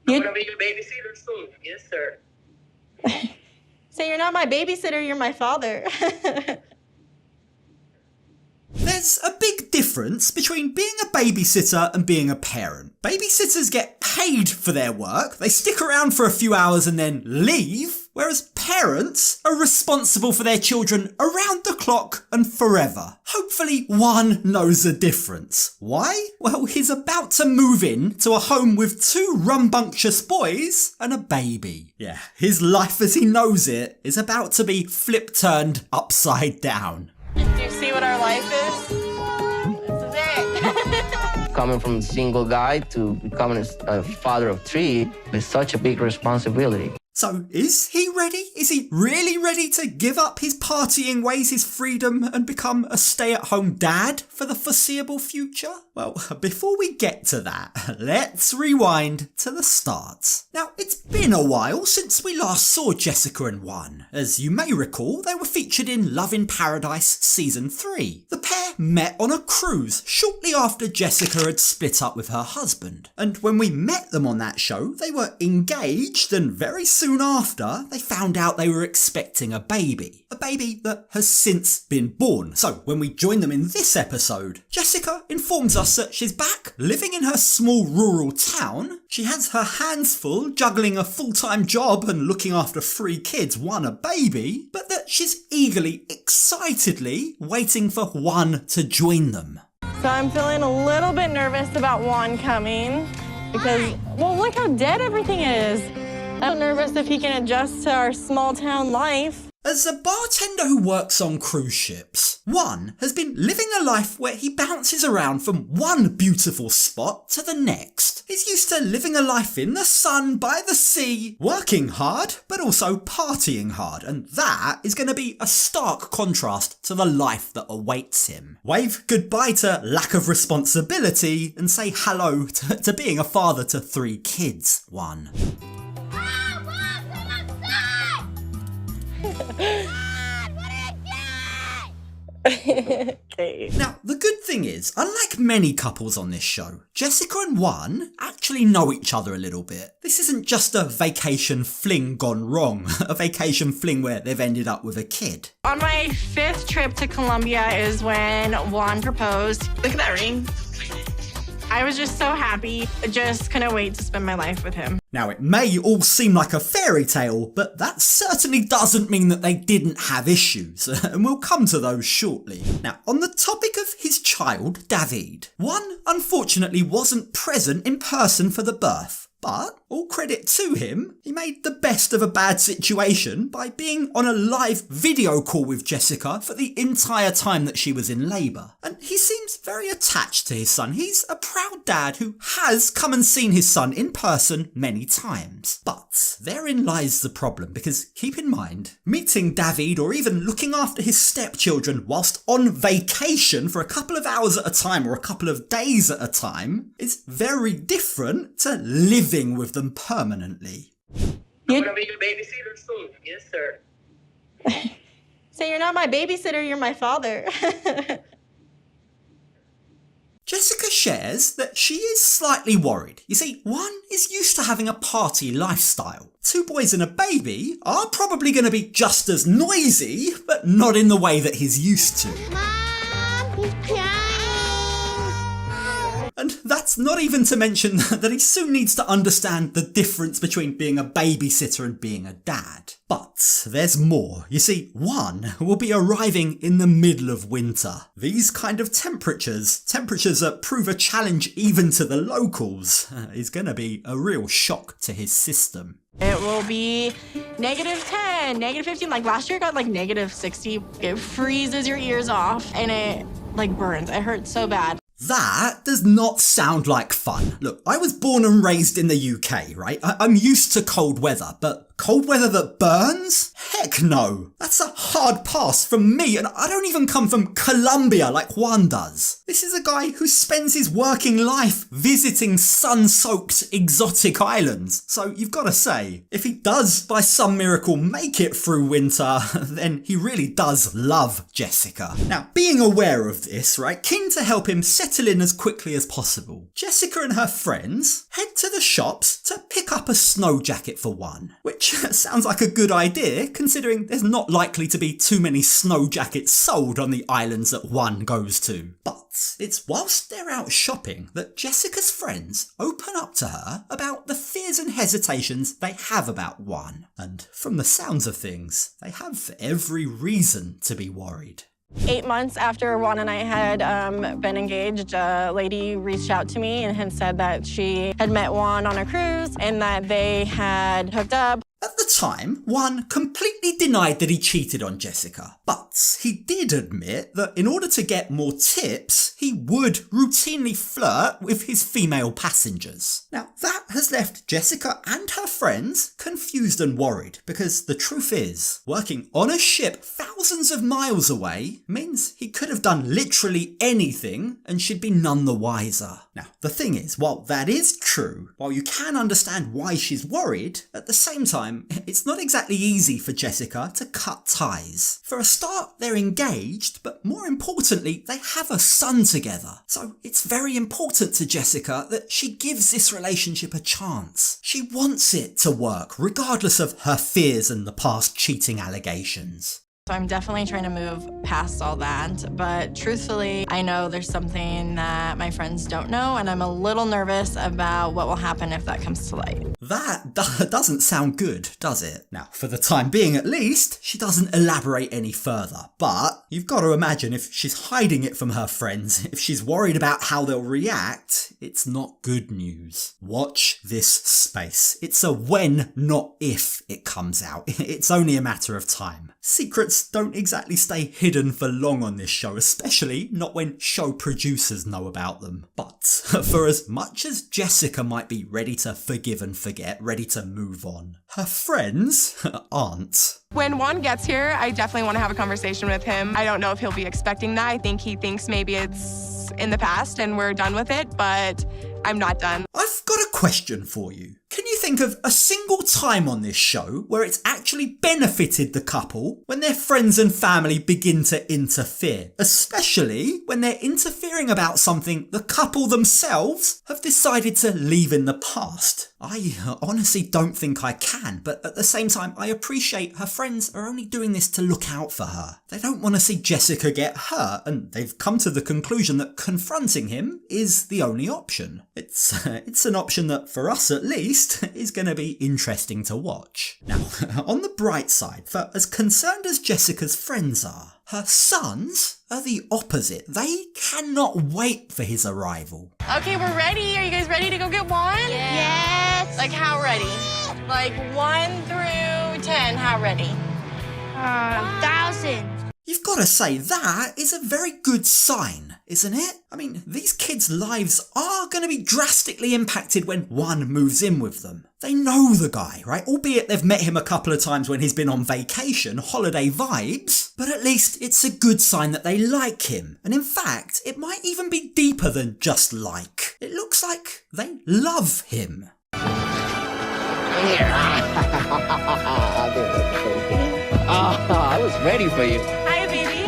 I'm gonna be your babysitter soon. Yes, sir. So you're not my babysitter, you're my father. There's a big difference between being a babysitter and being a parent. Babysitters get paid for their work, they stick around for a few hours and then leave, whereas parents are responsible for their children around the clock and forever. Hopefully one knows the difference. Why? Well, he's about to move in to a home with 2 rambunctious boys and a baby. Yeah, his life as he knows it is about to be flip-turned upside down. Do you see what our life is? This is it. Coming from a single guy to becoming a father of 3 is such a big responsibility. So, is he ready? Is he really ready to give up his partying ways, his freedom, and become a stay-at-home dad for the foreseeable future? Well, before we get to that, let's rewind to the start. Now, it's been a while since we last saw Jessica and Juan. As you may recall, they were featured in Love in Paradise Season 3. The pair met on a cruise shortly after Jessica had split up with her husband. And when we met them on that show, they were engaged, and very soon after, they found out they were expecting a baby. A baby that has since been born. So when we join them in this episode, Jessica informs us that she's back, living in her small rural town. She has her hands full juggling a full-time job and looking after 3 kids, 1 a baby, but that she's eagerly, excitedly waiting for Juan to join them. So I'm feeling a little bit nervous about Juan coming because, well, look how dead everything is. I'm nervous if he can adjust to our small town life. As a bartender who works on cruise ships, Juan has been living a life where he bounces around from one beautiful spot to the next. He's used to living a life in the sun, by the sea, working hard, but also partying hard, and that is going to be a stark contrast to the life that awaits him. Wave goodbye to lack of responsibility and say hello to being a father to 3 kids, Juan. Okay. Now, the good thing is, unlike many couples on this show, Jessica and Juan actually know each other a little bit. This isn't just a vacation fling gone wrong, a vacation fling where they've ended up with a kid. On my 5th trip to Colombia is when Juan proposed. Look at that ring. I was just so happy. I just couldn't wait to spend my life with him. Now, it may all seem like a fairy tale, but that certainly doesn't mean that they didn't have issues, and we'll come to those shortly. Now, on the topic of his child, David, Juan unfortunately wasn't present in person for the birth. But, all credit to him, he made the best of a bad situation by being on a live video call with Jessica for the entire time that she was in labour. And he seems very attached to his son. He's a proud dad who has come and seen his son in person many times. But therein lies the problem, because keep in mind, meeting David or even looking after his stepchildren whilst on vacation for a couple of hours at a time or a couple of days at a time is very different to living with them permanently. I'm gonna be your babysitter soon. Yes, sir. So you're not my babysitter, you're my father. Jessica shares that she is slightly worried. You see, Juan is used to having a party lifestyle. 2 boys and a baby are probably going to be just as noisy, but not in the way that he's used to. Mom, he's crying. And that's not even to mention that he soon needs to understand the difference between being a babysitter and being a dad. But there's more. You see, Juan will be arriving in the middle of winter. These kind of temperatures that prove a challenge even to the locals, is going to be a real shock to his system. It will be -10, -15. Like last year, it got like -60. It freezes your ears off and it like burns. It hurts so bad. That does not sound like fun. Look, I was born and raised in the UK, right? I'm used to cold weather, but Cold weather that burns? Heck no. That's a hard pass from me, and I don't even come from Colombia like Juan does. This is a guy who spends his working life visiting sun-soaked exotic islands. So you've got to say, if he does by some miracle make it through winter, then he really does love Jessica. Now, being aware of this, right, keen to help him settle in as quickly as possible, Jessica and her friends head to the shops to pick up a snow jacket for Juan, which sounds like a good idea considering there's not likely to be too many snow jackets sold on the islands that Juan goes to. But it's whilst they're out shopping that Jessica's friends open up to her about the fears and hesitations they have about Juan. And from the sounds of things, they have every reason to be worried. 8 months after Juan and I had been engaged, a lady reached out to me and had said that she had met Juan on a cruise and that they had hooked up. At the time, Juan completely denied that he cheated on Jessica, but he did admit that in order to get more tips, he would routinely flirt with his female passengers. Now, that has left Jessica and her friends confused and worried, because the truth is, working on a ship thousands of miles away means he could have done literally anything and she'd be none the wiser. Now, the thing is, while that is true, while you can understand why she's worried, at the same time, it's not exactly easy for Jessica to cut ties. For a start, they're engaged, but more importantly, they have a son together. So it's very important to Jessica that she gives this relationship a chance. She wants it to work, regardless of her fears and the past cheating allegations. So I'm definitely trying to move past all that, but truthfully, I know there's something that my friends don't know, and I'm a little nervous about what will happen if that comes to light. That doesn't sound good, does it? Now, for the time being at least, she doesn't elaborate any further, but you've got to imagine if she's hiding it from her friends, if she's worried about how they'll react, it's not good news. Watch this space. It's a when, not if it comes out. It's only a matter of time. Secrets don't exactly stay hidden for long on this show, especially not when show producers know about them. But for as much as Jessica might be ready to forgive and forget, ready to move on, her friends aren't. When Juan gets here, I definitely want to have a conversation with him. I don't know if he'll be expecting that. I think he thinks maybe it's in the past and we're done with it, but I'm not done. I've got a question for you. Can you think of a single time on this show where it's actually benefited the couple when their friends and family begin to interfere, especially when they're interfering about something the couple themselves have decided to leave in the past? I honestly don't think I can, but at the same time, I appreciate her friends are only doing this to look out for her. They don't want to see Jessica get hurt, and they've come to the conclusion that confronting him is the only option. It's an option that, for us at least, is going to be interesting to watch. Now, on the bright side, for as concerned as Jessica's friends are, her sons are the opposite. They cannot wait for his arrival. Okay, we're ready. Are you guys ready to go get Juan? Yes. Like, how ready? Like 1 through 10, how ready? 1,000. You've got to say that is a very good sign, isn't it? I mean, these kids' lives are going to be drastically impacted when Juan moves in with them. They know the guy, right? Albeit they've met him a couple of times when he's been on vacation, holiday vibes, but at least it's a good sign that they like him. And in fact, it might even be deeper than just like. It looks like they love him. I was ready for you. Hi, baby.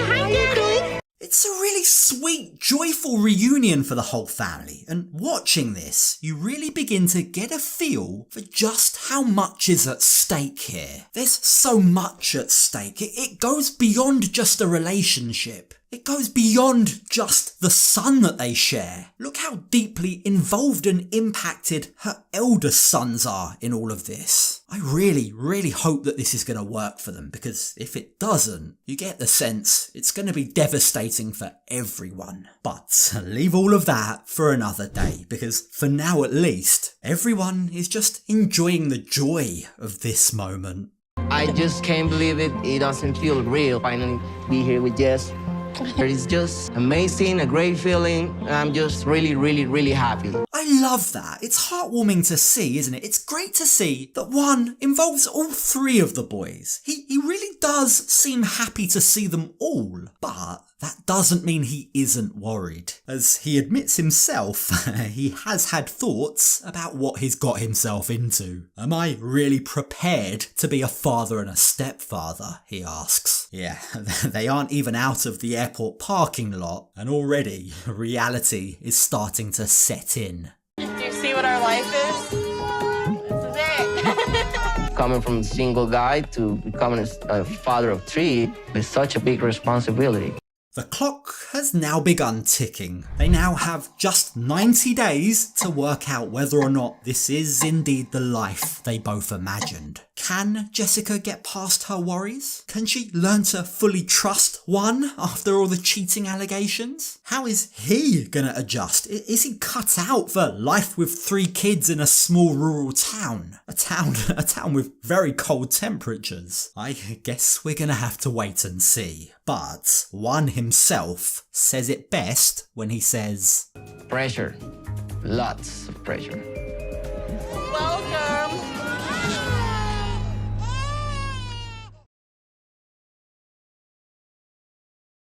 How you doing? It's a really sweet, joyful reunion for the whole family, and watching this, you really begin to get a feel for just how much is at stake here. There's so much at stake. It goes beyond just a relationship. It goes beyond just the son that they share. Look how deeply involved and impacted her eldest sons are in all of this. I really, really hope that this is going to work for them, because if it doesn't, you get the sense it's going to be devastating for everyone. But leave all of that for another day, because for now at least, everyone is just enjoying the joy of this moment. I just can't believe it. It doesn't feel real. Finally be here with Jess. It's just amazing, a great feeling. I'm just really, really, really happy. I love that. It's heartwarming to see, isn't it? It's great to see that one involves all three of the boys. He really does seem happy to see them all, but that doesn't mean he isn't worried. As he admits himself, he has had thoughts about what he's got himself into. Am I really prepared to be a father and a stepfather, he asks. Yeah, they aren't even out of the airport parking lot, and already reality is starting to set in. Do you see what our life is? This is it. Coming from a single guy to becoming a father of three is such a big responsibility. The clock has now begun ticking. They now have just 90 days to work out whether or not this is indeed the life they both imagined. Can Jessica get past her worries? Can she learn to fully trust Juan after all the cheating allegations? How is he gonna adjust? Is he cut out for life with 3 kids in a small rural town? A town with very cold temperatures. I guess we're gonna have to wait and see. But Juan himself says it best when he says, Pressure. Lots of pressure.